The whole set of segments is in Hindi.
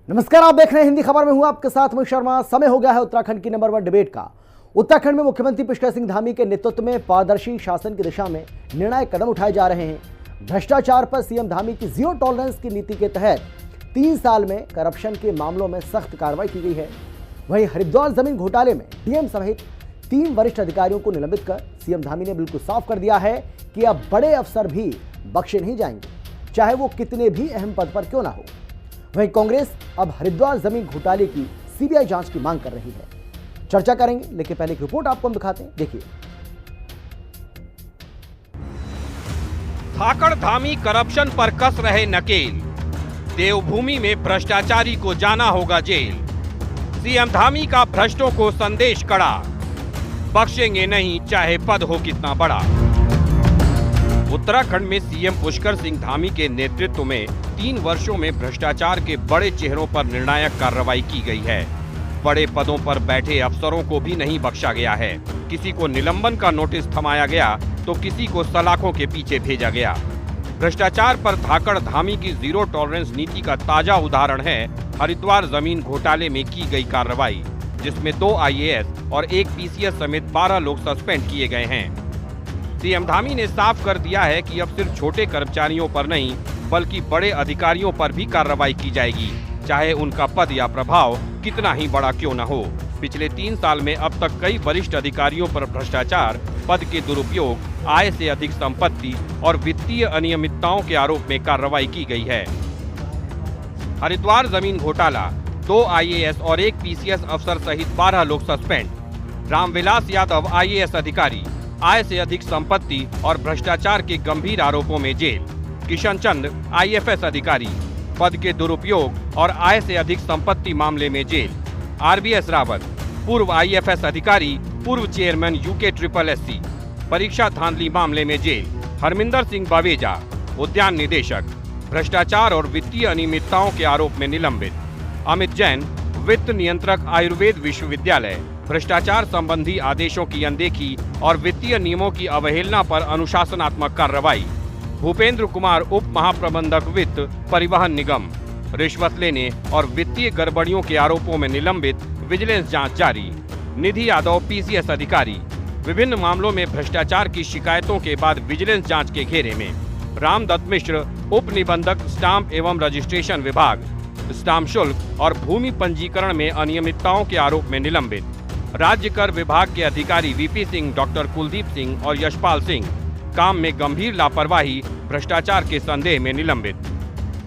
नमस्कार, आप देख रहे हैं हिंदी खबर में हूं आपके साथ मैं शर्मा। समय हो गया है उत्तराखंड की नंबर 1 डिबेट का। उत्तराखंड में मुख्यमंत्री पुष्कर सिंह धामी के नेतृत्व में पारदर्शी शासन की दिशा में निर्णायक कदम उठाए जा रहे हैं। भ्रष्टाचार पर सीएम धामी की जीरो टॉलरेंस की नीति के तहत 3 साल में करप्शन के मामलों में सख्त कार्रवाई की गई है। वहीं हरिद्वार जमीन घोटाले में डीएम सहित 3 वरिष्ठ अधिकारियों को निलंबित कर सीएम धामी ने बिल्कुल साफ कर दिया है कि अब बड़े अफसर भी बख्शे नहीं जाएंगे, चाहे वो कितने भी अहम पद पर क्यों ना हो। वहीं कांग्रेस अब हरिद्वार जमीन घोटाले की सीबीआई जांच की मांग कर रही है। चर्चा करेंगे, लेकिन पहले एक रिपोर्ट आपको हम दिखाते हैं, देखिए। धाकड़ धामी करप्शन पर कस रहे नकेल, देवभूमि में भ्रष्टाचारी को जाना होगा जेल। सीएम धामी का भ्रष्टों को संदेश कड़ा, बख्शेंगे नहीं चाहे पद हो कितना बड़ा। उत्तराखंड में सीएम पुष्कर सिंह धामी के नेतृत्व में 3 वर्षों में भ्रष्टाचार के बड़े चेहरों पर निर्णायक कार्रवाई की गई है। बड़े पदों पर बैठे अफसरों को भी नहीं बख्शा गया है। किसी को निलंबन का नोटिस थमाया गया तो किसी को सलाखों के पीछे भेजा गया। भ्रष्टाचार पर धाकड़ धामी की जीरो टॉलरेंस नीति का ताजा उदाहरण है हरिद्वार जमीन घोटाले में की गई कार्रवाई, जिसमें 2 IAS और 1 PCS समेत 12 लोग सस्पेंड किए गए हैं। सीएम धामी ने साफ कर दिया है कि अब सिर्फ छोटे कर्मचारियों पर नहीं बल्कि बड़े अधिकारियों पर भी कार्रवाई की जाएगी, चाहे उनका पद या प्रभाव कितना ही बड़ा क्यों न हो। पिछले 3 साल में अब तक कई वरिष्ठ अधिकारियों पर भ्रष्टाचार, पद के दुरुपयोग, आय से अधिक संपत्ति और वित्तीय अनियमितताओं के आरोप में कार्रवाई की गई है। हरिद्वार जमीन घोटाला, 2 IAS और 1 PCS अफसर सहित 12 लोग सस्पेंड। रामविलास यादव IAS अधिकारी, आय से अधिक संपत्ति और भ्रष्टाचार के गंभीर आरोपों में जेल। किशन चंद IFS अधिकारी, पद के दुरुपयोग और आय से अधिक संपत्ति मामले में जेल। RBS रावत, पूर्व IFS अधिकारी, पूर्व चेयरमैन UKSSC, परीक्षा धांधली मामले में जेल। हरमिंदर सिंह बावेजा, उद्यान निदेशक, भ्रष्टाचार और वित्तीय अनियमितताओं के आरोप में निलंबित। अमित जैन, वित्त नियंत्रक, आयुर्वेद विश्वविद्यालय, भ्रष्टाचार संबंधी आदेशों की अनदेखी और वित्तीय नियमों की अवहेलना पर अनुशासनात्मक कार्रवाई। भूपेंद्र कुमार, उप महाप्रबंधक वित्त, परिवहन निगम, रिश्वत लेने और वित्तीय गड़बड़ियों के आरोपों में निलंबित, विजिलेंस जांच जारी। निधि यादव, PCS अधिकारी, विभिन्न मामलों में भ्रष्टाचार की शिकायतों के बाद विजिलेंस जांच के घेरे में। रामदत्त मिश्र, उप निबंधक, स्टाम्प एवं रजिस्ट्रेशन विभाग, स्टाम्प शुल्क और भूमि पंजीकरण में अनियमितताओं के आरोप में निलंबित। राज्य कर विभाग के अधिकारी VP सिंह, डॉक्टर कुलदीप सिंह और यशपाल सिंह, काम में गंभीर लापरवाही, भ्रष्टाचार के संदेह में निलंबित।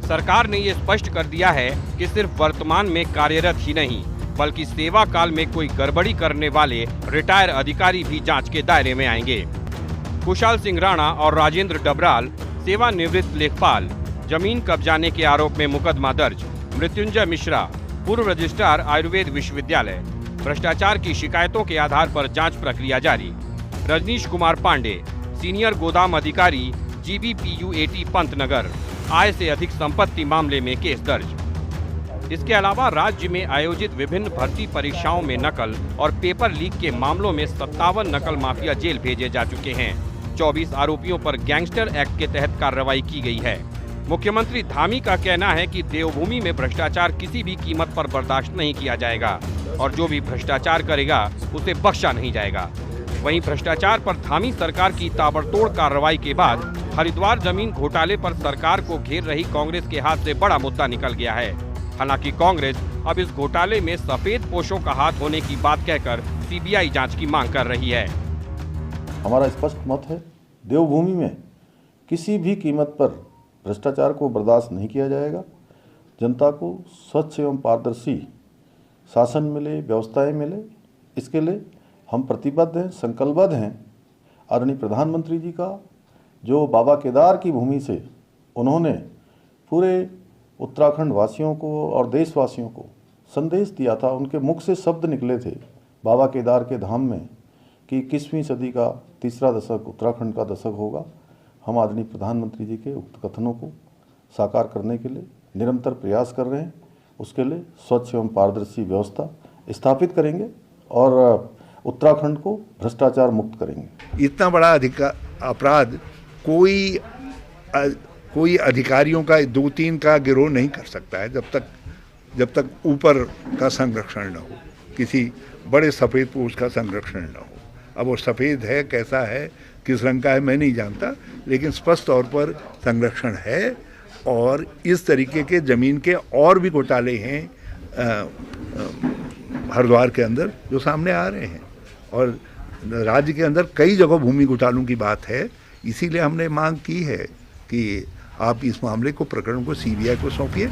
सरकार ने ये स्पष्ट कर दिया है कि सिर्फ वर्तमान में कार्यरत ही नहीं बल्कि सेवा काल में कोई गड़बड़ी करने वाले रिटायर अधिकारी भी जांच के दायरे में आएंगे। कुशाल सिंह राणा और राजेंद्र डबराल, सेवानिवृत्त लेखपाल, जमीन कब्जाने के आरोप में मुकदमा दर्ज। मृत्युंजय मिश्रा, पूर्व रजिस्ट्रार, आयुर्वेद विश्वविद्यालय, भ्रष्टाचार की शिकायतों के आधार पर जांच प्रक्रिया जारी। रजनीश कुमार पांडे, सीनियर गोदाम अधिकारी, GBPUAT पंतनगर, आय से अधिक संपत्ति मामले में केस दर्ज। इसके अलावा राज्य में आयोजित विभिन्न भर्ती परीक्षाओं में नकल और पेपर लीक के मामलों में 57 नकल माफिया जेल भेजे जा चुके हैं। 24 आरोपियों पर गैंगस्टर एक्ट के तहत कार्रवाई की गई है। मुख्यमंत्री धामी का कहना है कि देवभूमि में भ्रष्टाचार किसी भी कीमत पर बर्दाश्त नहीं किया जाएगा और जो भी भ्रष्टाचार करेगा उसे बख्शा नहीं जाएगा। वहीं भ्रष्टाचार पर धामी सरकार की ताबड़तोड़ कार्रवाई के बाद हरिद्वार जमीन घोटाले पर सरकार को घेर रही कांग्रेस के हाथ से बड़ा मुद्दा निकल गया है। हालांकि कांग्रेस अब इस घोटाले में सफेद पोशों का हाथ होने की बात कहकर CBI जांच की मांग कर रही है। हमारा स्पष्ट मत है, देवभूमि में किसी भी कीमत पर भ्रष्टाचार को बर्दाश्त नहीं किया जाएगा। जनता को स्वच्छ एवं पारदर्शी शासन मिले, व्यवस्थाएं मिले, इसके लिए हम प्रतिबद्ध हैं, संकल्पबद्ध हैं। आदरणीय प्रधानमंत्री जी का जो बाबा केदार की भूमि से उन्होंने पूरे उत्तराखंड वासियों को और देशवासियों को संदेश दिया था, उनके मुख से शब्द निकले थे बाबा केदार के धाम में कि 21वीं सदी का तीसरा दशक उत्तराखंड का दशक होगा। हम आदरणीय प्रधानमंत्री जी के उक्त कथनों को साकार करने के लिए निरंतर प्रयास कर रहे हैं। उसके लिए स्वच्छ एवं पारदर्शी व्यवस्था स्थापित करेंगे और उत्तराखंड को भ्रष्टाचार मुक्त करेंगे। इतना बड़ा अपराध कोई अधिकारियों का 2-3 का गिरोह नहीं कर सकता है जब तक जब तक ऊपर का संरक्षण न हो, किसी बड़े सफ़ेद पोस्ट का संरक्षण न हो। अब वो सफ़ेद है, कैसा है, किस रंग का है, मैं नहीं जानता, लेकिन स्पष्ट तौर पर संरक्षण है। और इस तरीके के ज़मीन के और भी घोटाले हैं हरिद्वार के अंदर जो सामने आ रहे हैं, और राज्य के अंदर कई जगह भूमि घोटालों की बात है। इसीलिए हमने मांग की है कि आप इस मामले को, प्रकरण को सीबीआई को सौंपिए।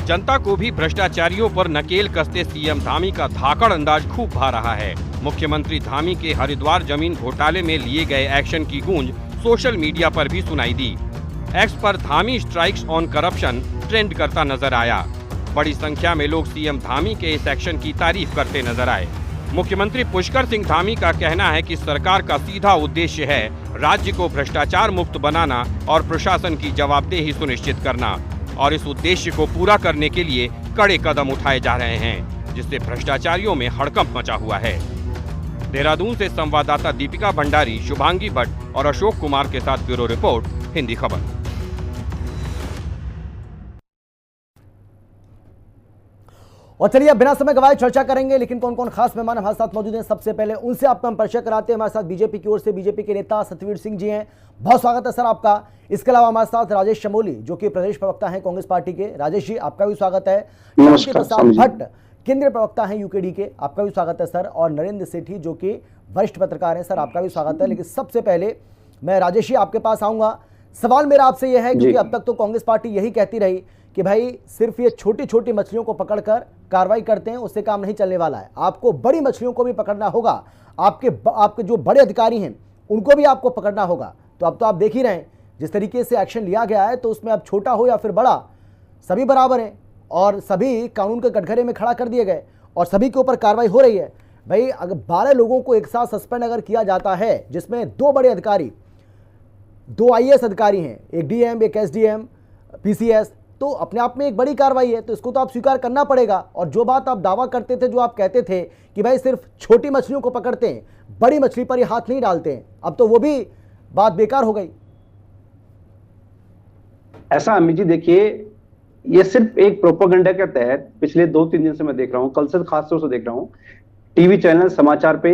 जनता को भी भ्रष्टाचारियों पर नकेल कसते सीएम धामी का धाकड़ अंदाज खूब भा रहा है। मुख्यमंत्री धामी के हरिद्वार जमीन घोटाले में लिए गए एक्शन की गूंज सोशल मीडिया पर भी सुनाई दी। एक्स पर Dhami strikes on corruption trend करता नजर आया। बड़ी संख्या में लोग सीएम धामी के इस एक्शन की तारीफ करते नजर आए। मुख्यमंत्री पुष्कर सिंह धामी का कहना है कि सरकार का सीधा उद्देश्य है राज्य को भ्रष्टाचार मुक्त बनाना और प्रशासन की जवाबदेही सुनिश्चित करना, और इस उद्देश्य को पूरा करने के लिए कड़े कदम उठाए जा रहे हैं, जिससे भ्रष्टाचारियों में हड़कंप मचा हुआ है। देहरादून से संवाददाता दीपिका भंडारी, शुभांगी भट्ट और अशोक कुमार के साथ ब्यूरो रिपोर्ट, हिंदी खबर। और चलिए अब बिना समय गवाए चर्चा करेंगे, लेकिन कौन कौन खास मेहमान हमारे साथ मौजूद हैं, सबसे पहले उनसे आपका हम परिचय कराते हैं। हमारे साथ बीजेपी की ओर से बीजेपी के नेता सतवीर सिंह जी हैं, बहुत स्वागत है सर आपका। इसके अलावा हमारे साथ राजेश चमोली जो कि प्रदेश प्रवक्ता हैं कांग्रेस पार्टी के, राजेश जी आपका भी स्वागत है। प्रसाद भट्ट केंद्रीय प्रवक्ता हैं यूकेडी के, आपका भी स्वागत है सर। और नरेंद्र सेठी जो कि वरिष्ठ पत्रकार हैं, सर आपका भी स्वागत है। लेकिन सबसे पहले मैं राजेश जी आपके पास आऊंगा। सवाल मेरा आपसे यह है, क्योंकि अब तक तो कांग्रेस पार्टी यही कहती रही कि भाई सिर्फ ये छोटी छोटी मछलियों को पकड़कर कार्रवाई करते हैं, उससे काम नहीं चलने वाला है, आपको बड़ी मछलियों को भी पकड़ना होगा। आपके जो बड़े अधिकारी हैं उनको भी आपको पकड़ना होगा। तो अब तो आप देख ही रहे हैं जिस तरीके से एक्शन लिया गया है, तो उसमें अब छोटा हो या फिर बड़ा सभी बराबर हैं और सभी कानून के कटघरे में खड़ा कर दिए गए और सभी के ऊपर कार्रवाई हो रही है। भाई अगर 12 लोगों को एक साथ सस्पेंड अगर किया जाता है, जिसमें 2 बड़े अधिकारी, 2 IAS अधिकारी हैं, एक DM एक SDM PCS, तो अपने आप में एक बड़ी कार्रवाई है, तो इसको तो आप स्वीकार करना पड़ेगा। और जो बात आप दावा करते थे, जो आप कहते थे कि भाई सिर्फ छोटी मछलियों को पकड़ते हैं, बड़ी मछली पर ये हाथ नहीं डालते हैं, अब तो वो भी बात बेकार हो गई। ऐसा अमित जी देखिए, ये सिर्फ एक प्रोपेगेंडा के तहत पिछले 2-3 दिन से मैं देख रहा हूं, कल से खास तौर से देख रहा हूं, टीवी चैनल समाचार पे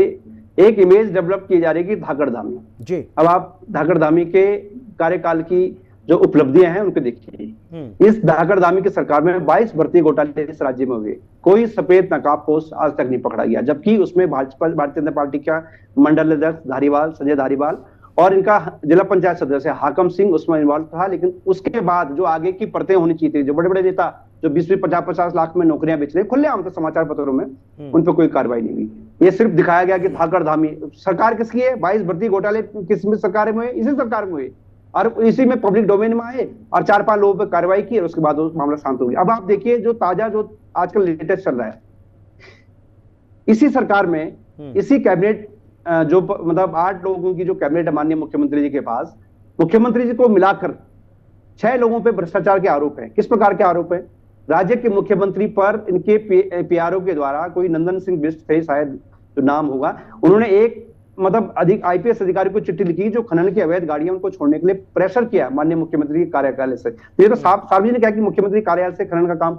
एक इमेज डेवलप की जा रही है कि धाकड़ धामी जी। अब आप धाकड़ धामी के कार्यकाल की जो उपलब्धियां हैं उनको देखिए। इस धाकड़ धामी की सरकार में 22 भर्ती घोटाले इस राज्य में हुए, कोई सफेद नकाब पोस्ट आज तक नहीं पकड़ा गया, जबकि उसमें भारतीय जनता पार्टी का मंडल अध्यक्ष धारीवाल, संजय धारीवाल और इनका जिला पंचायत सदस्य हाकम सिंह उसमें इन्वॉल्व था। लेकिन उसके बाद जो आगे की परतें होनी चाहिए थी, जो बड़े बड़े नेता जो 20-50 लाख में नौकरियां बेच रहे खुलेआम तो समाचार पत्रों में, उन पर कोई कार्रवाई नहीं हुई। ये सिर्फ दिखाया गया कि धाकड़ धामी सरकार किसकी है। 22 भर्ती घोटाले किस सरकार में हुए? इसी सरकार में हुए, और इसी में पब्लिक डोमेन में आए और 4-5 लोगों पर कार्रवाई की और उसके बाद वो मामला शांत हो गया। अब आप देखिए जो ताजा, जो आजकल लेटेस्ट चल रहा है, इसी सरकार में इसी कैबिनेट जो मतलब 8 लोगों की जो कैबिनेट है माननीय मुख्यमंत्री जी के पास, मुख्यमंत्री जी को मिलाकर 6 लोगों पे भ्रष्टाचार के आरोप है। किस प्रकार के आरोप है? राज्य के मुख्यमंत्री पर इनके PRO के द्वारा, कोई नंदन सिंह बिष्ट थे शायद जो नाम होगा, उन्होंने एक मतलब IPS अधिकारी को चिट्ठी लिखी जो खनन की अवैध गाड़ियां उनको छोड़ने के लिए प्रेशर किया माननीय मुख्यमंत्री के कार्यालय से। ये तो सार्वजनिक है कि मुख्यमंत्री कार्यालय से खनन का काम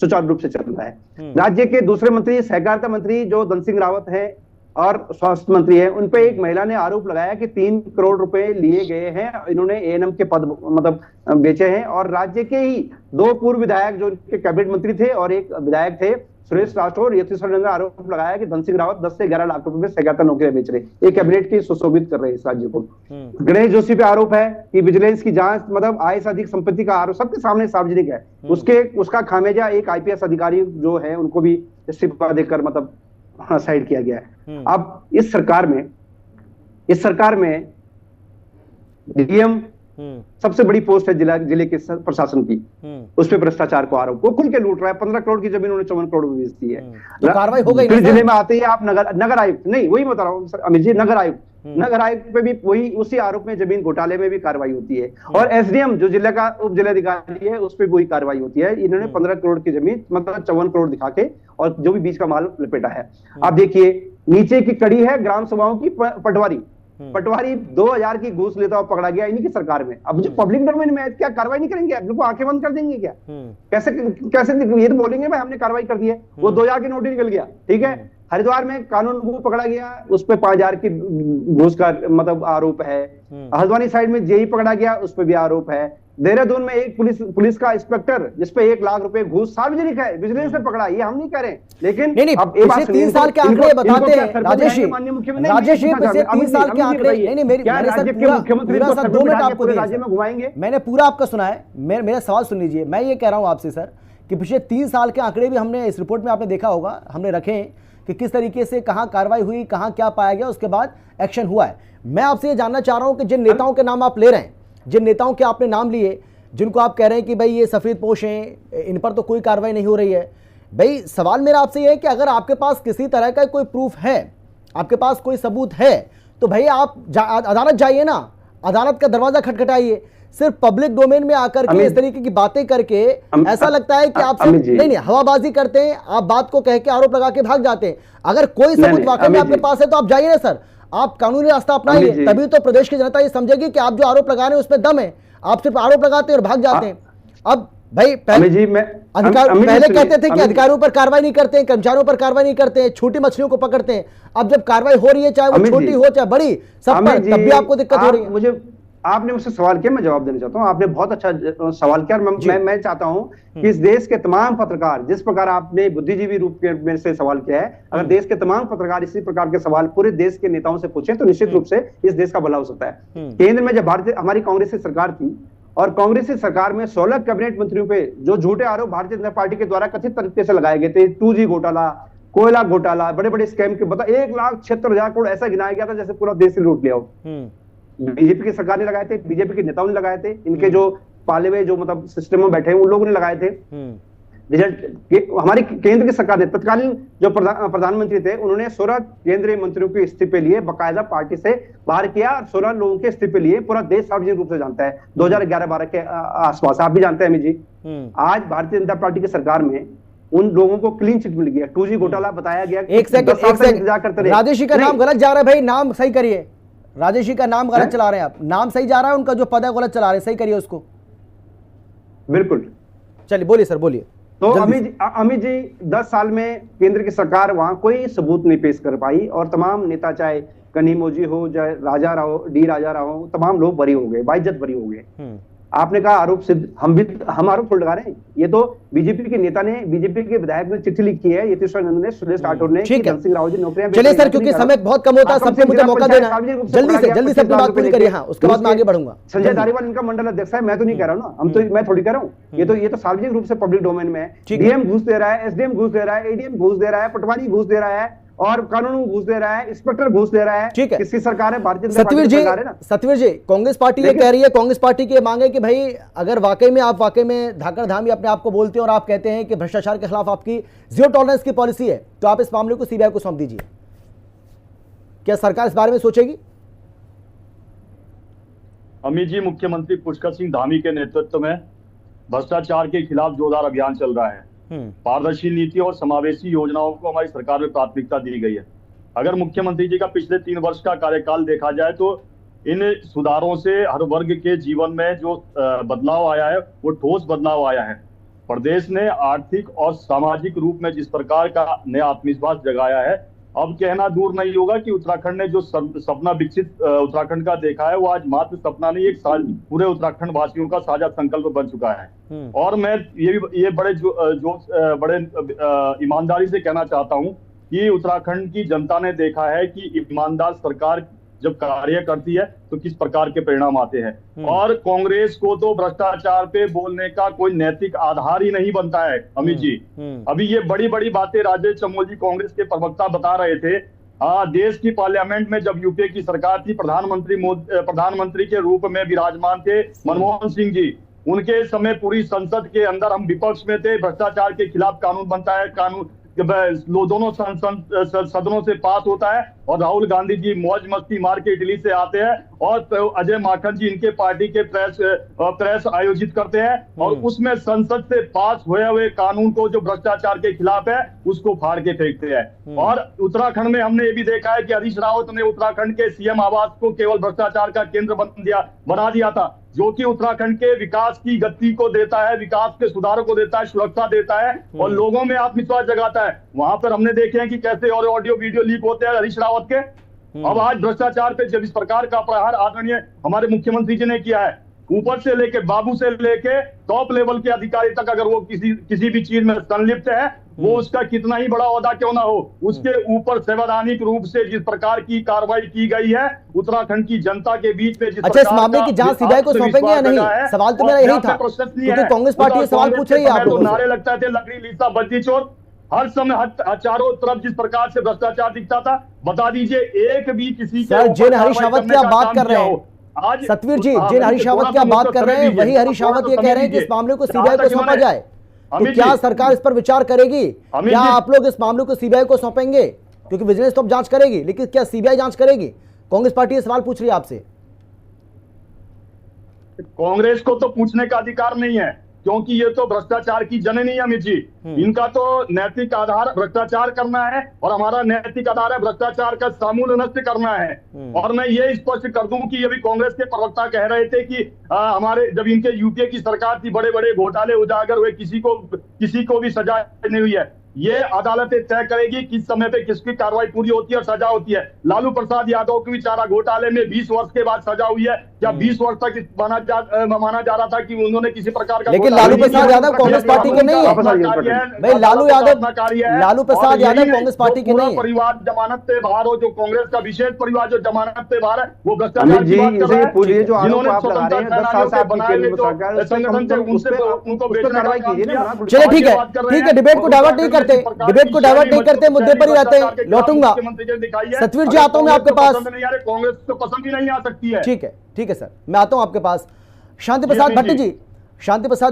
सुचारू रूप से चल रहा है। राज्य के दूसरे मंत्री, सहकारिता मंत्री जो धन सिंह रावत है और स्वास्थ्य मंत्री है, उन पे एक महिला ने आरोप लगाया कि 3 करोड़ रुपए लिए गए हैं, इन्होंने ANM के पद मतलब बेचे हैं। और राज्य के ही 2 पूर्व विधायक जो इनके कैबिनेट मंत्री थे और एक विधायक थे सुरेश राठौर, यतीश्वर ने आरोप लगाया कि धन सिंह रावत 10 से 11 लाख रुपए में सहकारिता नौकरियां बेच रहे, एक कैबिनेट की सुशोभित कर रहे हैं इस राज्य को। गणेश जोशी पे आरोप है कि विजिलेंस की जांच मतलब आय से अधिक संपत्ति का आरोप सबके सामने सार्वजनिक है। उसका खामियाजा एक IPS अधिकारी जो है उनको भी इस्तीफा देकर मतलब साइड किया गया है। अब इस सरकार में DM सबसे बड़ी पोस्ट है जिले के प्रशासन की, उस पे भ्रष्टाचार को आरोप, वो खुल के लूट रहा है। 15 करोड़ की जमीन उन्होंने 54 करोड़ में बेच दी है। तो कार्रवाई हो गई। फिर जिले में आते ही आप नगर आयुक्त, नहीं वही बता रहा हूँ अमित जी, नगर आयुक्त पे भी वही उसी आरोप में जमीन घोटाले में भी कार्रवाई होती है। और SDM जो जिले का उप जिलाधिकारी है उस पर वही कार्रवाई होती है। इन्होंने 15 करोड़ की जमीन मतलब 54 करोड़ दिखा के और जो भी बीच का माल लपेटा है। आप देखिए नीचे की कड़ी है ग्राम सभाओं की पटवारी, पटवारी 2000 की घूस लेता हुआ पकड़ा गया इन्हीं की सरकार में। अब जो पब्लिक डोमेन में है, क्या कार्रवाई नहीं करेंगे? बिल्कुल आंखें बंद कर देंगे क्या? कैसे कैसे ये तो बोलेंगे भाई हमने कार्रवाई कर दी है, वो 2000 की नोट निकल गया, ठीक है। हरिद्वार में कानून को पकड़ा गया, उस पर 5000 की घूस का मतलब आरोप है। हल्द्वानी साइड में जेई पकड़ा गया, उस पर भी आरोप है। देहरादून में एक पुलिस का इंस्पेक्टर जिसपे 1 लाख रुपए घूस सार्वजनिक है, विजिलेंस ने पकड़ा, ये हम नहीं कह रहे, लेकिन नहीं अब पिछले 3 साल के आंकड़े बताते हैं राजेश जी, पिछले 3 साल के आंकड़े नहीं, मैंने सर 2 मिनट आपको राज्य में घुमाएंगे, मैंने पूरा आपका सुना है। मेरा सवाल सुन लीजिए, मैं ये कह रहा हूं आपसे सर कि पिछले 3 साल के आंकड़े भी हमने इस रिपोर्ट में आपने देखा होगा, हमने रखे हैं कि किस तरीके से कहां कार्रवाई हुई, कहां क्या पाया गया, उसके बाद एक्शन हुआ है। मैं आपसे ये जानना चाह रहा हूं कि जिन नेताओं के नाम आप ले रहे हैं, जिन नेताओं के आपने नाम लिए, जिनको आप कह रहे हैं कि भाई ये सफेदपोश हैं, इन पर तो कोई कार्रवाई नहीं हो रही है, भाई सवाल मेरा आपसे ये है कि अगर आपके पास किसी तरह का कोई प्रूफ है, आपके पास कोई सबूत है, तो भाई आप अदालत जाइए ना, अदालत का दरवाजा खटखटाइए। सिर्फ पब्लिक डोमेन में आकर के इस तरीके की बातें करके ऐसा लगता है कि आप नहीं हवाबाजी करते हैं, आप बात को कह के आरोप लगा के भाग जाते हैं। अगर कोई सबूत वाकई में आपके पास है तो आप जाइए ना सर, आप कानूनी रास्ता अपनाइए, तभी तो प्रदेश की जनता ये समझेगी कि आप जो आरोप लगा रहे हैं उसमें दम है। आप सिर्फ आरोप लगाते हैं और भाग जाते हैं। अब भाई पहले कहते थे कि अधिकारियों पर कार्रवाई नहीं करते हैं, कर्मचारियों पर कार्रवाई नहीं करते हैं, छोटी मछलियों को पकड़ते हैं। अब जब कार्रवाई हो रही है, चाहे वो छोटी हो चाहे बड़ी, सब पर तब भी आपको दिक्कत हो रही है। मुझे आपने मुझसे सवाल किया, मैं जवाब देना चाहता हूं। आपने बहुत अच्छा सवाल किया और मैं चाहता हूं कि इस देश के तमाम पत्रकार, जिस प्रकार आपने बुद्धिजीवी रूप के में से सवाल किया है, अगर देश के तमाम पत्रकार इसी प्रकार के सवाल पूरे देश के नेताओं से पूछे तो निश्चित रूप से इस देश का भला हो सकता है। केंद्र में जब हमारी कांग्रेस की सरकार थी और कांग्रेस की सरकार में 16 कैबिनेट मंत्रियों पे जो झूठे आरोप भारतीय जनता पार्टी के द्वारा कथित तरीके से लगाए गए थे, 2G घोटाला, कोयला घोटाला, बड़े बड़े स्कैम के बता 1,76,000 करोड़ ऐसा गिनाया गया था जैसे पूरा देश से लूट लिया हो। बीजेपी की सरकार ने लगाए थे, बीजेपी के नेताओं ने लगाए थे, इनके जो पाले हुए जो मतलब सिस्टम में बैठे हैं उन लोगों ने लगाए थे। रिजल्ट हमारी केंद्र की सरकार ने, तत्कालीन जो प्रधानमंत्री थे, उन्होंने 16 केंद्रीय मंत्रियों के इस्तीफे लिए, बाकायदा पार्टी से बाहर किया और 16 लोगों के इस्तीफे लिए। पूरा देश सार्वजनिक रूप से जानता है, 2011-12 के आसपास, आप भी जानते हैं अमित जी। आज भारतीय जनता पार्टी की सरकार में उन लोगों को क्लीन चिट मिल गया। 2G घोटाला बताया गया। एक सेकंड, राजेश जी का नाम गलत जा रहा है भाई, नाम सही करिए। राजेश जी का नाम गलत चला रहे हैं आप, नाम सही जा रहा है, उनका जो पद है गलत चला रहे हैं, सही करिए उसको। बिल्कुल, चलिए बोलिए सर, बोलिए। तो अमित जी 10 साल में केंद्र की सरकार वहां कोई सबूत नहीं पेश कर पाई और तमाम नेता, चाहे कनिमोजी हो, चाहे राजा राव, डी राजा राव हो, तमाम लोग बरी हो गए, बाइज्जत बरी हो गए। आपने कहा आरोप सिद्ध, हम आरोप थोड़ा लगा रहे हैं। ये तो बीजेपी के नेता ने, बीजेपी के विधायक ने चिट्ठी लिखी है, यतीश्वरानंद ने, सुरेश राठौर ने, धन सिंह रावत जी नौकरियां। चलिए सर, क्योंकि समय बहुत कम होता है, सबको मुझे मौका देना, जल्दी से अपनी बात पूरी करिए। हाँ, उसके बाद मैं आगे बढ़ूंगा। संजय धारीवाल इनका मंडल अध्यक्ष है, मैं तो नहीं कह रहा हूँ ना, मैं थोड़ी कह रहा हूँ, ये तो सार्वजनिक रूप से पब्लिक डोमेन में है। डीएम घूस दे रहा है, एसडीएम घूस दे रहा है, एडीएम घूस दे रहा है, पटवारी घूस दे रहा है और कानून घूस दे रहा है, इंस्पेक्टर घूस दे रहा है। ठीक है, किसकी सरकार है? भारतीय जनता पार्टी की सरकार है ना। सतवीर जी, कांग्रेस पार्टी ये कह रही है, कांग्रेस पार्टी की मांग है कि भाई अगर वाकई में आप धाकड़ धामी अपने आप को बोलते हैं और आप कहते हैं कि भ्रष्टाचार के खिलाफ आपकी जीरो टॉलरेंस की पॉलिसी है, तो आप इस मामले को सीबीआई को सौंप दीजिए। क्या सरकार इस बारे में सोचेगी? अमित जी, मुख्यमंत्री पुष्कर सिंह धामी के नेतृत्व में भ्रष्टाचार के खिलाफ जोरदार अभियान चल रहा है। पारदर्शी नीति और समावेशी योजनाओं को हमारी सरकार में प्राथमिकता दी गई है। अगर मुख्यमंत्री जी का पिछले 3 वर्ष का कार्यकाल देखा जाए तो इन सुधारों से हर वर्ग के जीवन में जो बदलाव आया है वो ठोस बदलाव आया है। प्रदेश ने आर्थिक और सामाजिक रूप में जिस प्रकार का नया आत्मविश्वास जगाया है, अब कहना दूर नहीं होगा कि उत्तराखंड ने जो सपना विकसित उत्तराखंड का देखा है वो आज मात्र सपना नहीं, एक पूरे उत्तराखंड वासियों का साझा संकल्प बन चुका है। और मैं ये बड़े ईमानदारी से कहना चाहता हूं कि उत्तराखंड की जनता ने देखा है कि ईमानदार सरकार जब कार्य करती है तो किस प्रकार के परिणाम आते हैं। और कांग्रेस को तो भ्रष्टाचार पे बोलने का कोई नैतिक आधार ही नहीं बनता है अमित जी। अभी ये बड़ी बड़ी बातें राजेश चमोल जी, कांग्रेस के प्रवक्ता, बता रहे थे। देश की पार्लियामेंट में जब यूपीए की सरकार थी, प्रधानमंत्री के रूप में विराजमान थे मनमोहन सिंह जी। उनके समय पूरी संसद के अंदर हम विपक्ष में थे, भ्रष्टाचार के खिलाफ कानून बनता है, कानून दोनों सदनों से पास होता है और राहुल गांधी जी मौज मस्ती मार के इटली से आते हैं और अजय माकन जी इनके पार्टी के प्रेस आयोजित करते हैं और उसमें संसद से पास हुए कानून को जो भ्रष्टाचार के खिलाफ है उसको फाड़ के फेंकते हैं। और उत्तराखंड में हमने ये भी देखा है कि हरीश रावत ने उत्तराखंड के सीएम आवास को केवल भ्रष्टाचार का केंद्र बना दिया था, जो कि उत्तराखंड के विकास की गति को देता है, विकास के सुधार को देता है, सुरक्षा देता है और लोगों में आत्मविश्वास जगाता है। वहां पर हमने देखे हैं कि कैसे और ऑडियो वीडियो लीक होते हैं हरीश रावत के। अब आज भ्रष्टाचार पे जब इस प्रकार का प्रहार आदरणीय हमारे मुख्यमंत्री जी ने किया है, ऊपर से लेके बाबू से लेके टॉप लेवल के अधिकारी तक अगर वो किसी भी चीज में संलिप्त है, वो उसका कितना ही बड़ा ओहदा क्यों ना हो, उसके ऊपर संवैधानिक रूप से जिस प्रकार की कार्रवाई की गई है उत्तराखंड की जनता के बीच में, अच्छा, इस मामले की जांच सीबीआई को सौंपेंगे या नहीं? सवाल तो मेरा यही था, क्योंकि कांग्रेस पार्टी सवाल पूछ रही है आप लोगों से। नारे लगता थे लकड़ी लीसा बत्ती चोर, हर समय चारों तरफ जिस प्रकार से भ्रष्टाचार दिखता था, बता दीजिए एक भी किसी सर जिन हरीश रावत की आप बात कर रहे हैं, आज सतवीर जी जिन हरीश रावत की आप बात कर रहे हैं, वही हरीश रावत ये कह रहे हैं कि इस मामले को सीबीआई को सौंपा जाए, तो क्या सरकार इस पर विचार करेगी? क्या आप लोग इस मामले को सीबीआई को सौंपेंगे? क्योंकि विजिलेंस तो जांच करेगी, लेकिन क्या सीबीआई जांच करेगी? कांग्रेस पार्टी ये सवाल पूछ रही है आपसे। कांग्रेस को तो पूछने का अधिकार नहीं है, क्योंकि ये तो भ्रष्टाचार की जननी है अमित जी। इनका तो नैतिक आधार भ्रष्टाचार करना है और हमारा नैतिक आधार है भ्रष्टाचार का समूल नष्ट करना है। और मैं ये स्पष्ट कर दूं कि अभी कांग्रेस के प्रवक्ता कह रहे थे कि हमारे जब इनके यूपीए की सरकार थी, बड़े बड़े घोटाले उजागर हुए, किसी को भी सजा नहीं हुई है। ये अदालतें तय करेगी किस समय पे किसकी कार्रवाई पूरी होती है और सजा होती है। लालू प्रसाद यादव की भी चारा घोटाले में 20 वर्ष के बाद सजा हुई है, क्या 20 वर्ष तक माना जा रहा था कि उन्होंने किसी प्रकार का, लेकिन लालू प्रसाद यादव कांग्रेस पार्टी के नहीं है भाई। लालू प्रसाद यादव कांग्रेस पार्टी के नहीं है। परिवार जमानत पे बाहर हो, जो कांग्रेस का विशेष परिवार जो जमानत पे बाहर है, वो भ्रष्टाचार की बात कर रहा है। जिन्होंने चलिए ठीक है, डिबेट को डाइवर्ट नहीं करते, मुद्दे पर ही रहते हैं। लौटूंगा सतवीर जी, आता हूं मैं आपके पास। कांग्रेस तो पसंद ही नहीं आ सकती है। ठीक है सर, मैं आता हूं आपके पास। शांति प्रसाद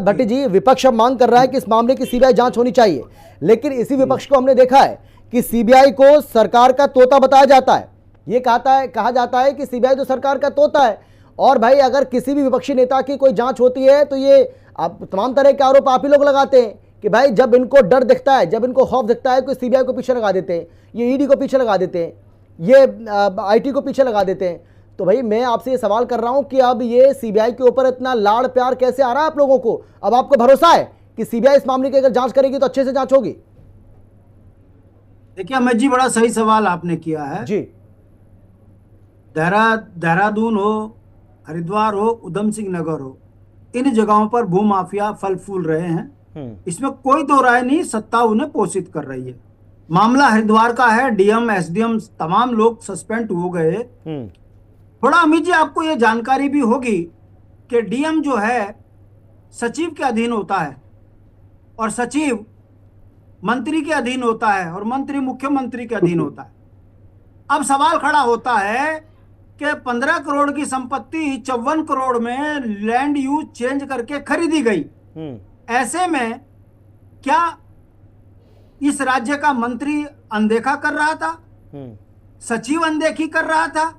भट्टी जी, विपक्ष अब मांग कर रहा है कि इस मामले की सीबीआई जांच होनी चाहिए, लेकिन इसी विपक्ष को हमने देखा है कि सीबीआई को सरकार का तोता बताया जाता है। ये कहा जाता है कि सीबीआई तो सरकार का तोता है, और भाई अगर किसी भी विपक्षी नेता की कोई जांच होती है तो ये आप तमाम तरह के आरोप आप ही लोग लगाते हैं कि भाई जब इनको डर दिखता है, जब इनको खौफ दिखता है, कोई सीबीआई को पीछे लगा देते हैं, ये ईडी को पीछे लगा देते हैं, ये आईटी को पीछे लगा देते हैं। तो भाई मैं आपसे ये सवाल कर रहा हूं कि अब ये सीबीआई के ऊपर इतना लाड़ प्यार कैसे आ रहा है आप लोगों को? अब आपको भरोसा है कि सीबीआई इस मामले की अगर जांच करेगी तो अच्छे से जांच होगी? देखिए अमित जी, बड़ा सही सवाल आपने किया है जी। देहरादून हो, हरिद्वार हो, उधम सिंह नगर हो, इन जगहों पर भूमाफिया फल फूल रहे हैं, इसमें कोई दो राय नहीं। सत्ता उन्हें पोषित कर रही है। मामला हरिद्वार का है, डीएम एसडीएम तमाम लोग सस्पेंड हो गए। थोड़ा अमित जी आपको ये जानकारी भी होगी कि डीएम जो है सचिव के अधीन होता है और सचिव मंत्री के अधीन होता है और मंत्री मुख्यमंत्री के अधीन होता है। अब सवाल खड़ा होता है कि 15 करोड़ की संपत्ति 54 करोड़ में लैंड यूज चेंज करके खरीदी गई। ऐसे में क्या इस राज्य का मंत्री अनदेखा कर रहा था? सचिव अनदेखी कर रहा था?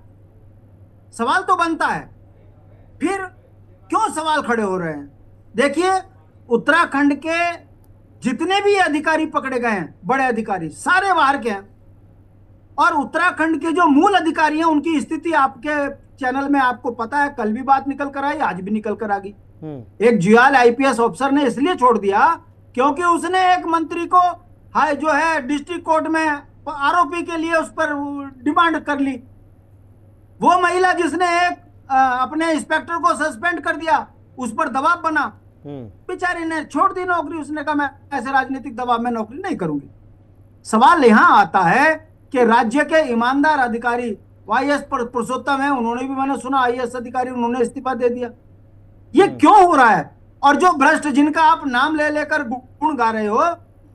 सवाल तो बनता है। फिर क्यों सवाल खड़े हो रहे हैं? देखिए, उत्तराखंड के जितने भी अधिकारी पकड़े गए हैं, बड़े अधिकारी सारे बाहर के हैं, और उत्तराखंड के जो मूल अधिकारी हैं उनकी स्थिति आपके चैनल में आपको पता है, कल भी बात निकल कर आई, आज भी निकल कर आ गई। एक जुयाल आईपीएस ऑफिसर ने इसलिए छोड़ दिया क्योंकि उसने एक मंत्री को जो है डिस्ट्रिक्ट कोर्ट में आरोपी के लिए उस पर डिमांड कर ली। वो महिला जिसने एक अपने इंस्पेक्टर को सस्पेंड कर दिया, उस पर दबाव बना, बेचारी ने छोड़ दी नौकरी। उसने कहा मैं ऐसे राजनीतिक दबाव में नौकरी नहीं करूंगी। सवाल यहां आता है कि राज्य के ईमानदार अधिकारी वाईएस पुरुषोत्तम है, उन्होंने भी, मैंने सुना आईएएस अधिकारी, उन्होंने इस्तीफा दे दिया। ये क्यों हो रहा है? और जो भ्रष्ट जिनका आप नाम ले लेकर गुण गा रहे हो,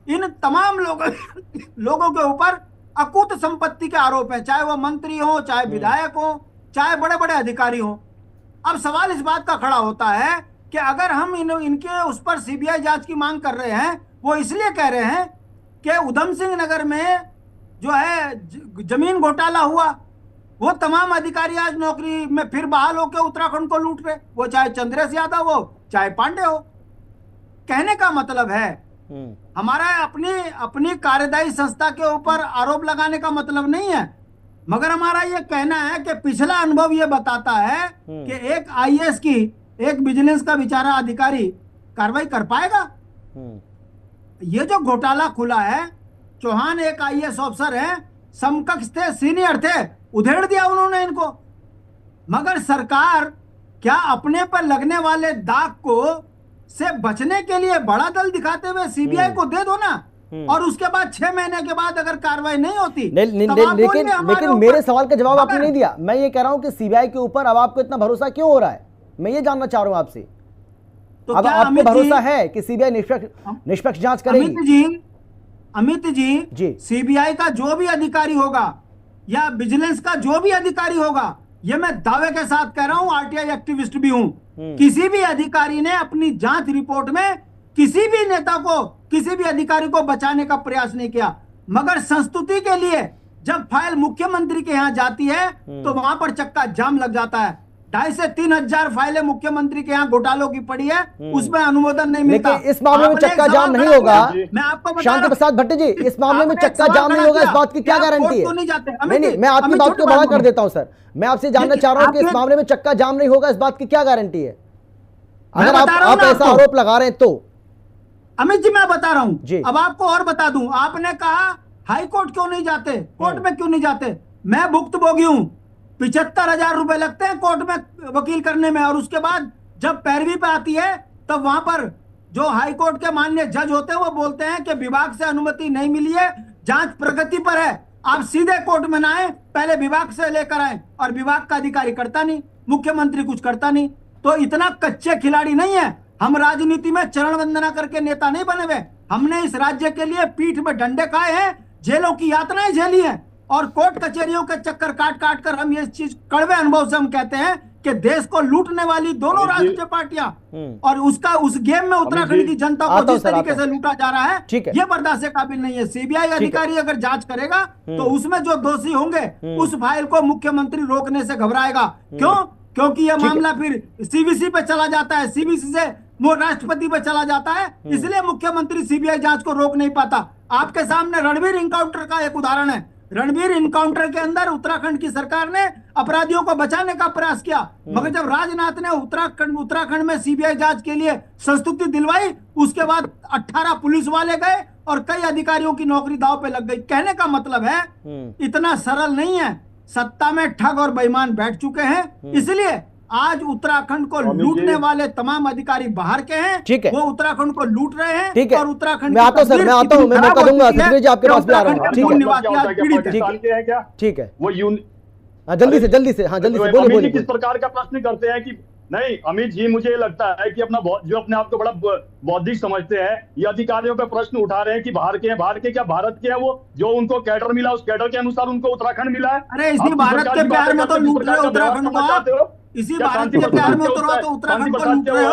इन तमाम लोगों के ऊपर अकूत संपत्ति के आरोप हैं, चाहे वो मंत्री हो, चाहे विधायक हो, चाहे बड़े बड़े अधिकारी हो। अब सवाल इस बात का खड़ा होता है कि अगर हम इनके उस पर सीबीआई जांच की मांग कर रहे हैं, वो इसलिए कह रहे हैं कि उधम सिंह नगर में जो है जमीन घोटाला हुआ, वो तमाम अधिकारी आज नौकरी में फिर बहाल होकर उत्तराखंड को लूट रहे, वो चाहे चंद्रेश यादव हो चाहे पांडे हो। कहने का मतलब है हमारा अपनी कार्यदायी संस्था के ऊपर आरोप लगाने का मतलब नहीं है, मगर हमारा ये कहना है कि पिछला अनुभव ये बताता है कि एक आईएएस की, एक विजिलेंस का बेचारा अधिकारी कार्रवाई कर पाएगा। ये जो घोटाला खुला है, चौहान एक आईएएस ऑफिसर है, समकक्ष थे, सीनियर थे, उधेड़ दिया उन्होंने इनको। मगर सरकार क्या अपने पर लगने वाले दाग को से बचने के लिए बड़ा दल दिखाते हुए सीबीआई को दे दो ना, और उसके बाद 6 महीने के बाद अगर कार्रवाई नहीं होती लेकिन मेरे सवाल का जवाब आपने नहीं दिया। मैं ये कह रहा हूं कि सीबीआई के ऊपर अब आपको इतना भरोसा क्यों हो रहा है, मैं ये जानना चाह रहा हूं आपसे। तो अब आपको भरोसा है कि सीबीआई निष्पक्ष जांच करेगी? अमित जी, सीबीआई का जो भी अधिकारी होगा या विजिलेंस का जो भी अधिकारी होगा, ये मैं दावे के साथ कह रहा हूं, आरटीआई एक्टिविस्ट भी हूं, किसी भी अधिकारी ने अपनी जांच रिपोर्ट में किसी भी नेता को, किसी भी अधिकारी को बचाने का प्रयास नहीं किया। मगर संस्तुति के लिए जब फाइल मुख्यमंत्री के यहां जाती है तो वहां पर चक्का जाम लग जाता है। 2,500 से 3,000 फाइलें मुख्यमंत्री के यहाँ घोटालों की पड़ी है, उसमें अनुमोदन नहीं मिलता। इस मामले में चक्का जाम नहीं होगा, मैं आपको शांति प्रसाद भट्टी जी, इस मामले में चक्का जाम नहीं होगा, इस बात की क्या गारंटी है? नहीं, मैं आपकी बात को बड़ा कर देता हूं सर। मैं आपसे जानना चाह रहा हूं कि इस मामले में चक्का जाम नहीं होगा, इस बात की क्या गारंटी है, अगर आप ऐसा आरोप लगा रहे हैं तो? अमित जी मैं बता रहा हूं, अब आपको और बता दूं, आपने कहा हाई कोर्ट क्यों नहीं जाते, कोर्ट में क्यों नहीं जाते? मैं भुक्तभोगी हूं, 75,000 रुपए लगते हैं कोर्ट में वकील करने में, और उसके बाद जब पैरवी पे आती है तब वहां पर जो हाई कोर्ट के माननीय जज होते हैं वो बोलते हैं कि विभाग से अनुमति नहीं मिली है, जांच प्रगति पर है, आप सीधे कोर्ट में ना आए, पहले विभाग से लेकर आए, और विभाग का अधिकारी करता नहीं, मुख्यमंत्री कुछ करता नहीं। तो इतना कच्चे खिलाड़ी नहीं है हम, राजनीति में चरण वंदना करके नेता नहीं बने हुए। हमने इस राज्य के लिए पीठ में डंडे खाए हैं, जेलों की यातनाएं झेली हैं, और कोर्ट कचहरियों के चक्कर काट काट कर हम ये चीज कड़वे अनुभव से हम कहते हैं कि देश को लूटने वाली दोनों राजनीतिक पार्टियां और उस गेम में उत्तराखंड की जनता को जिस तरीके से लूटा जा रहा है, ये बर्दाश्त के काबिल नहीं है। सीबीआई अधिकारी अगर जांच करेगा तो उसमें जो दोषी होंगे उस फाइल को मुख्यमंत्री रोकने से घबराएगा। क्यों? क्योंकि यह मामला फिर सीबीसी पे चला जाता है, सीबीसी से वो राष्ट्रपति पे चला जाता है, इसलिए मुख्यमंत्री सीबीआई जांच को रोक नहीं पाता। आपके सामने रणवीर इनकाउंटर का एक उदाहरण है। रणवीर इनकाउंटर के अंदर उत्तराखंड की सरकार ने अपराधियों को बचाने का प्रयास किया, मगर जब राजनाथ ने उत्तराखंड में सीबीआई जांच के लिए संस्तुति दिलवाई, उसके बाद 18 पुलिस वाले गए और कई अधिकारियों की नौकरी दांव पे लग गई। कहने का मतलब है इतना सरल नहीं है, सत्ता में ठग और बेईमान बैठ चुके हैं, इसलिए आज उत्तराखंड को लूटने वाले तमाम अधिकारी बाहर के हैं, ठीक है, वो उत्तराखंड को लूट रहे हैं। ठीक है, और उत्तराखंड मैं आता हूं सर, मैं आता हूं, मैं मौका दूंगा सतवीर जी, आपके पास भी आ रहा हूं। ठीक है, ठीक है, वो जल्दी से, हाँ जल्दी से बोलिए। किस प्रकार का प्रश्न करते हैं कि नहीं अमित जी, मुझे लगता है कि जो अपने आप को बड़ा बौद्धिक समझते हैं, ये अधिकारियों पे प्रश्न उठा रहे हैं कि बाहर के हैं, बाहर के क्या भारत के हैं, वो जो उनको कैडर मिला उस कैडर के अनुसार उनको उत्तराखंड मिला है। अरे इसी भारत के प्यार में तो लूट रहे हो उत्तराखंड को, इसी भारत के प्यार में तो उत्तराखंड को लूट रहे हो।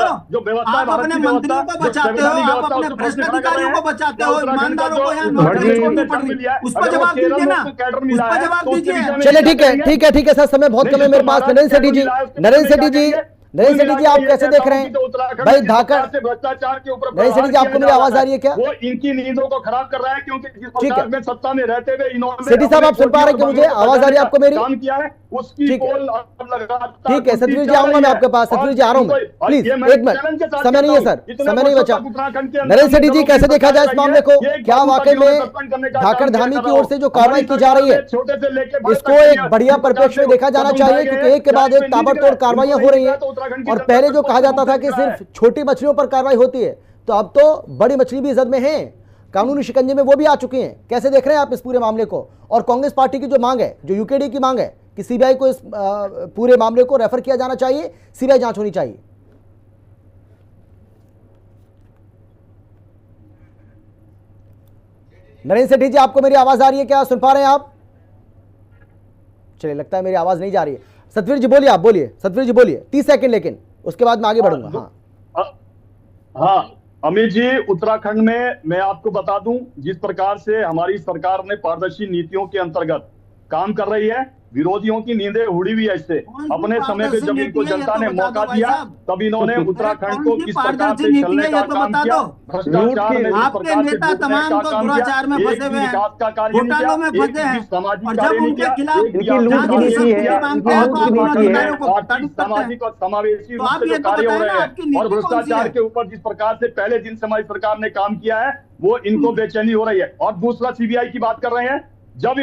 आप अपने मंत्रियों को बचाते हो, आप अपने भ्रष्ट अधिकारियों को बचाते हो, ईमानदारों को यहाँ नौकरी छोड़नी पड़ रही है, उस पर जवाब दीजिए ना, उस पर जवाब दीजिए। चलिए ठीक है सर, समय बहुत कम है मेरे पास। नरेंद्र सेठी जी, आप कैसे देख रहे हैं भाई धाकड़ से भ्रष्टाचार के ऊपर? नरेंद्र सेठी जी, आपको मेरी आवाज आ रही है क्या? वो इनकी नींदों को खराब कर रहा है, क्योंकि जिस सरकार में सत्ता में रहते हुए इन्होंने सेठी साहब आप सुन पा रहे हैं कि मुझे आवाज आ रही है आपको मेरी? काम किया है उसकी पोल लगातार। ठीक है सतवीर जी, आऊंगा मैं आपके पास। सतवीर जी आ रहा हूँ मैं, प्लीज एक मिनट, समय नहीं है सर, समय नहीं बचा। नरेंद्र सेठी जी, कैसे देखा जाए इस मामले को? क्या वाकई में धाकड़ धामी की ओर से जो कार्रवाई की जा रही है इसको एक बढ़िया परिप्रेक्ष्य में देखा जाना चाहिए, क्योंकि एक के बाद एक ताबड़तोड़ कार्रवाइयां हो रही हैं, और पहले जो कहा जाता था कि सिर्फ छोटी मछलियों पर कार्रवाई होती है, तो अब तो बड़ी मछली भी इज्जत में है, कानूनी शिकंजे में वो भी आ चुकी हैं। कैसे देख रहे हैं आप इस पूरे मामले को? और कांग्रेस पार्टी की जो मांग है, जो यूकेडी की मांग है कि सीबीआई को इस पूरे मामले को रेफर किया जाना चाहिए, सीबीआई जांच होनी चाहिए। नरेंद्र सेठी जी, आपको मेरी आवाज आ रही है क्या? सुन पा रहे हैं आप? चलिए, लगता है मेरी आवाज नहीं जा रही है। सतवीर जी बोलिए, आप बोलिए, सतवीर जी बोलिए, 30 सेकंड, लेकिन उसके बाद मैं आगे बढ़ूंगा। हाँ, अमित जी, उत्तराखंड में मैं आपको बता दूं, जिस प्रकार से हमारी सरकार ने पारदर्शी नीतियों के अंतर्गत काम कर रही है, विरोधियों की नींदें उड़ी हुई है। इससे अपने समय पे जब इनको जनता ने मौका दिया तब इन्होंने उत्तराखंड को किस प्रकार से चलने का काम किया, भ्रष्टाचार में आपके नेता तमाम तो दुराचार में फंसे हुए हैं, घोटालों में फंसे हैं, और जब उनके खिलाफ सामाजिक और समावेशी रूप से जो कार्य हो रहे हैं और भ्रष्टाचार के ऊपर जिस प्रकार से पहले दिन से हमारी सरकार ने काम किया है, वो इनको बेचैनी हो रही है। और दूसरा, सीबीआई की बात कर रहे हैं, जब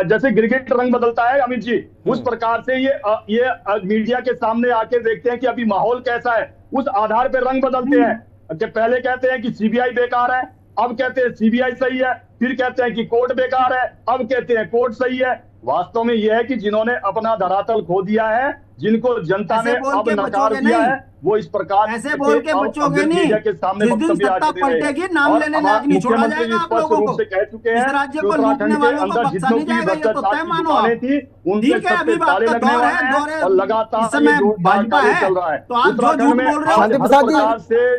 जैसे गिरगिट रंग बदलता है अमित जी, उस प्रकार से ये मीडिया के सामने आके देखते हैं कि अभी माहौल कैसा है, उस आधार पर रंग बदलते हैं कि पहले कहते हैं कि सीबीआई बेकार है, अब कहते हैं सीबीआई सही है, फिर कहते हैं कि कोर्ट बेकार है, अब कहते हैं कोर्ट सही है। वास्तव में यह है कि जिन्होंने अपना धरातल खो दिया है, जिनको जनता ने अब नकार दिया है, वो इस प्रकार ऐसे बोल के बच्चोगे नहीं। के सामने जिस दिन सत्ता पलटेगी, नाम लेने लायक नहीं छोड़ा जाएगा आप लोगों को। कह चुके हैं इस राज्य को लूटने वालों को बख्शा नहीं जाएगा, ये तो तय मानो आप। ठीक है, अभी बात का दौर है, और लगातार इस समय भाजपा है, चल रहा है। तो आप जो झूठ बोल रहे हो,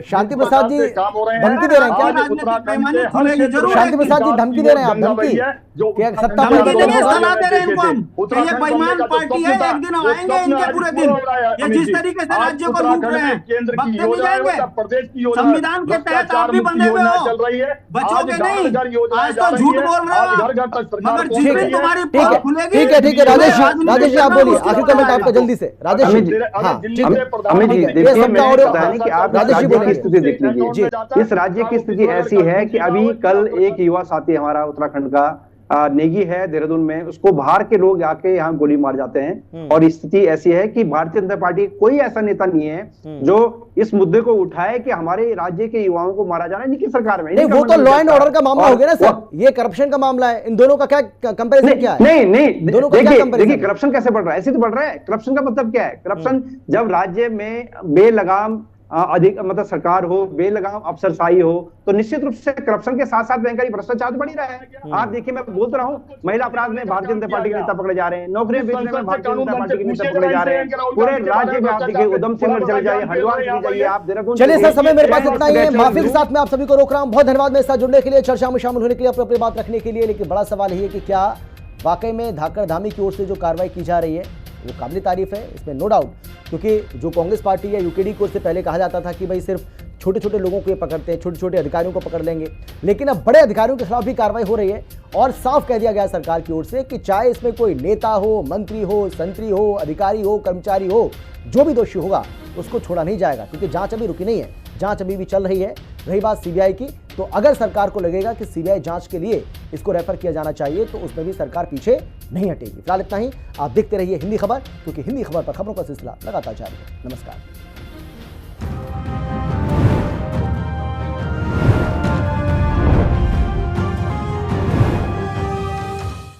शांति प्रसाद जी धमकी दे रहे हैं क्या? शांति प्रसाद जी धमकी दे रहे हैं आप? धमकी क्या सत्ता सलाह दे रहे हैं इनको हम, ये बेईमान पार्टी है, एक दिन आएंगे इनके पूरे दिन। ये जिस तरीके से राज्य को लूट रहे हैं, बख्शे नहीं जाएंगे। संविधान के तहत आप भी बंधे हुए हो, बचोगे नहीं। आज तो झूठ बोल रहे हो, मगर जिस दिन तुम्हारी पोल खुलेगी। ठीक है राजेश जी आप बोलिए, आखिर कमेंट आपका जल्दी से। राजेश जी, अमित जी देखिए, मैं बता रहा कि आप राज्य की स्थिति देख लीजिए। इस राज्य की स्थिति ऐसी है कि अभी कल एक युवा साथी हमारा उत्तराखंड का नेगी है देहरादून में, उसको बाहर के लोग आके यहाँ गोली मार जाते हैं। और स्थिति ऐसी है कि भारतीय जनता पार्टी कोई ऐसा नेता नहीं है जो इस मुद्दे को उठाए कि हमारे राज्य के युवाओं को मारा जाना है। इनकी सरकार में नहीं, वो तो लॉ एंड ऑर्डर का मामला हो गया ना सर, ये करप्शन का मामला है। इन दोनों का क्या कंपैरिजन क्या है? नहीं देखिए करप्शन कैसे बढ़ रहा है, ऐसे तो बढ़ रहा है। करप्शन का मतलब क्या है? करप्शन जब राज्य में बेलगाम अधिक मतलब सरकार हो, बेलगाम अफसरशाही हो, तो निश्चित रूप से करप्शन के साथ साथ बैंकरी भ्रष्टाचार तो बढ़ ही रहा है। आप देखिए, मैं बोलता रहा हूँ, महिला अपराध में भारतीय जनता पार्टी के नेता पकड़े जा रहे हैं, नौकरियां बेचने में भारतीय जनता पार्टी के नेता पकड़े जा रहे हैं। पूरे राज्य में आप देखिए, उधम सिंह चले जाइए, हरिद्वार चले जाइए आप, देहरादून। चलिए सर, समय मेरे पास इतना ही है। माफी के साथ मैं आप सभी को रोक रहा हूँ। बहुत धन्यवाद मेरे साथ जुड़ने के लिए, चर्चा में शामिल होने के लिए, अपनी बात रखने के लिए। लेकिन बड़ा सवाल ये है कि क्या वाकई में धाकड़ धामी की ओर से जो कार्रवाई की जा रही है वो काबिल तारीफ है, इसमें नो डाउट। क्योंकि जो कांग्रेस पार्टी या यूकेडी को उससे पहले कहा जाता था कि भाई सिर्फ छोटे छोटे लोगों को ये पकड़ते हैं, छोटे छोटे अधिकारियों को पकड़ लेंगे, लेकिन अब बड़े अधिकारियों के खिलाफ भी कार्रवाई हो रही है। और साफ कह दिया गया सरकार की ओर से कि चाहे इसमें कोई नेता हो, मंत्री हो, संतरी हो, अधिकारी हो, कर्मचारी हो, जो भी दोषी होगा उसको छोड़ा नहीं जाएगा, क्योंकि जांच अभी रुकी नहीं है, जांच अभी भी चल रही है। रही बात सीबीआई की, तो अगर सरकार को लगेगा कि सीबीआई जांच के लिए इसको रेफर किया जाना चाहिए तो उसमें भी सरकार पीछे नहीं हटेगी। फिलहाल इतना ही। आप देखते रहिए हिंदी खबर, क्योंकि हिंदी खबर पर खबरों का सिलसिला लगातार जारी है। नमस्कार।